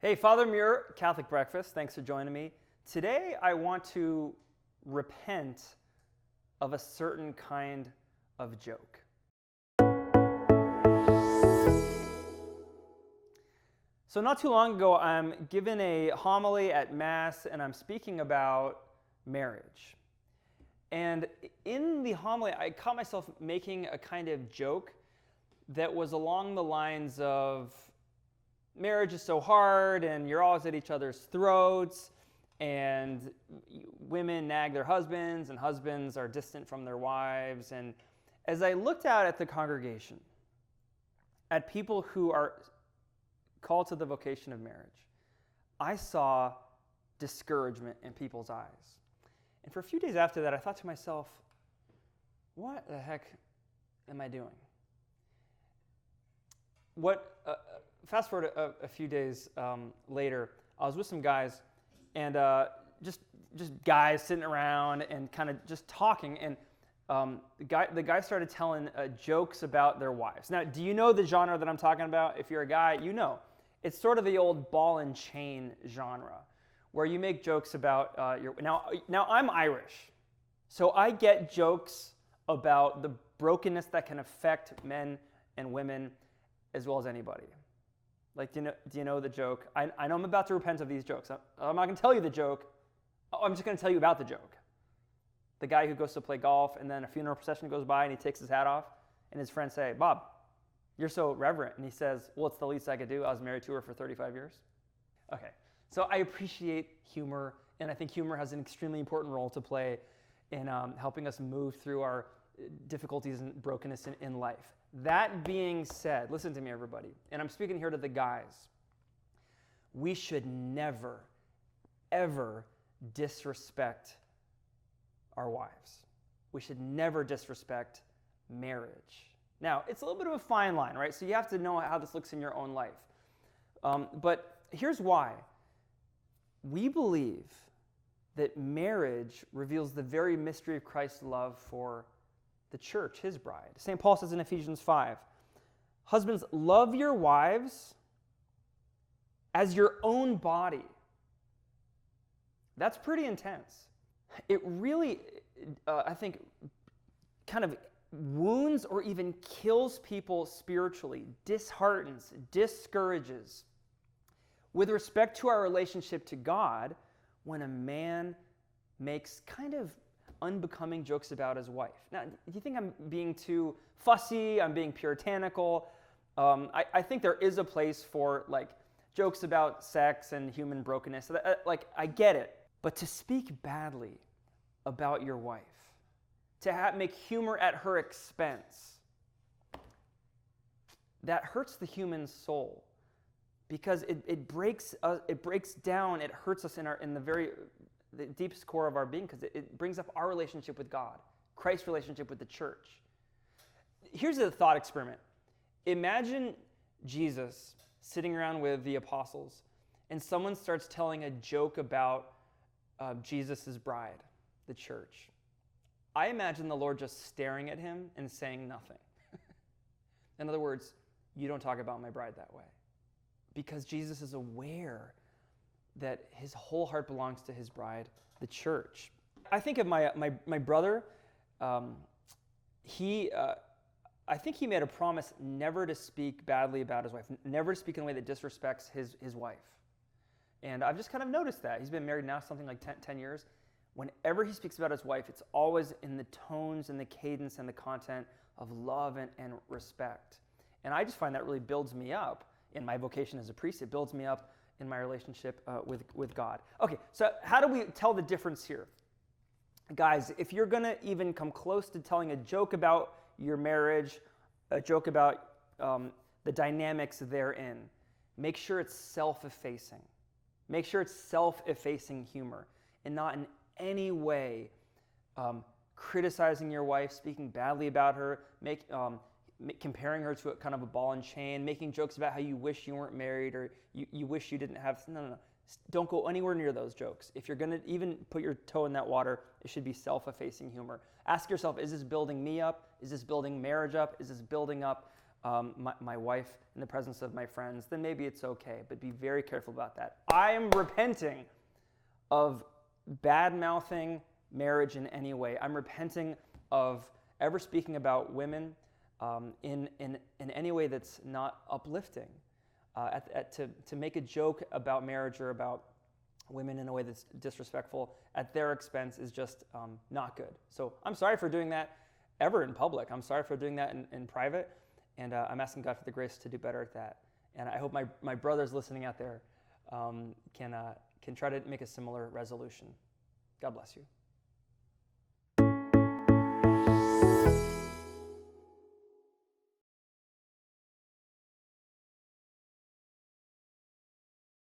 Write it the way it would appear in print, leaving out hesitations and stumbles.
Hey, Father Muir, Catholic Breakfast. Thanks for joining me. Today, I want to repent of a certain kind of joke. So not too long ago, I'm given a homily at Mass, and I'm speaking about marriage. And in the homily, I caught myself making a kind of joke that was along the lines of, marriage is so hard and you're always at each other's throats, and women nag their husbands and husbands are distant from their wives. And as I looked out at the congregation, at people who are called to the vocation of marriage, I saw discouragement in people's eyes. And for a few days after that, I thought to myself, what the heck am I doing? Fast forward a few days later, I was with some guys, and just guys sitting around and kind of just talking, and the guy started telling jokes about their wives. Now, do you know the genre that I'm talking about? If you're a guy, you know. It's sort of the old ball and chain genre, where you make jokes about your... Now I'm Irish, so I get jokes about the brokenness that can affect men and women as well as anybody. Like, do you know the joke? I know I'm about to repent of these jokes. I'm not going to tell you the joke. I'm just going to tell you about the joke. The guy who goes to play golf, and then a funeral procession goes by, and he takes his hat off, and his friends say, "Bob, you're so reverent." And he says, "Well, it's the least I could do. I was married to her for 35 years. Okay, so I appreciate humor, and I think humor has an extremely important role to play in helping us move through our difficulties and brokenness in life. That being said, listen to me, everybody, and I'm speaking here to the guys. We should never, ever disrespect our wives. We should never disrespect marriage. Now, it's a little bit of a fine line, right? So you have to know how this looks in your own life. But here's why. We believe that marriage reveals the very mystery of Christ's love for the church, his bride. St. Paul says in Ephesians 5, "Husbands, love your wives as your own body." That's pretty intense. It really, I think, kind of wounds or even kills people spiritually, disheartens, discourages with respect to our relationship to God when a man makes kind of unbecoming jokes about his wife. Now, do you think I'm being too fussy? I'm being puritanical? I think there is a place for jokes about sex and human brokenness. I get it. But to speak badly about your wife, to make humor at her expense, that hurts the human soul, because it breaks down. It hurts us in the deepest core of our being, because it brings up our relationship with God, Christ's relationship with the church. Here's a thought experiment. Imagine Jesus sitting around with the apostles, and someone starts telling a joke about Jesus' bride, the church. I imagine the Lord just staring at him and saying nothing. In other words, you don't talk about my bride that way. Because Jesus is aware that his whole heart belongs to his bride, the church. I think of my brother. I think he made a promise never to speak badly about his wife, never to speak in a way that disrespects his wife. And I've just kind of noticed that. He's been married now something like 10 years. Whenever he speaks about his wife, it's always in the tones and the cadence and the content of love and respect. And I just find that really builds me up in my vocation as a priest. It builds me up in my relationship with God. Okay, so how do we tell the difference here? Guys, if you're going to even come close to telling a joke about your marriage, a joke about the dynamics therein, make sure it's self-effacing. Make sure it's self-effacing humor, and not in any way criticizing your wife, speaking badly about her, comparing her to a kind of a ball and chain, making jokes about how you wish you weren't married, or you wish you didn't have... No. Don't go anywhere near those jokes. If you're going to even put your toe in that water, it should be self-effacing humor. Ask yourself, is this building me up? Is this building marriage up? Is this building up my wife in the presence of my friends, then maybe it's okay. But be very careful about that. I am repenting of bad-mouthing marriage in any way. I'm repenting of ever speaking about women in any way that's not uplifting. To make a joke about marriage or about women in a way that's disrespectful at their expense is just not good. So I'm sorry for doing that ever in public. I'm sorry for doing that in private, and I'm asking God for the grace to do better at that. And I hope my brothers listening out there can try to make a similar resolution. God bless you.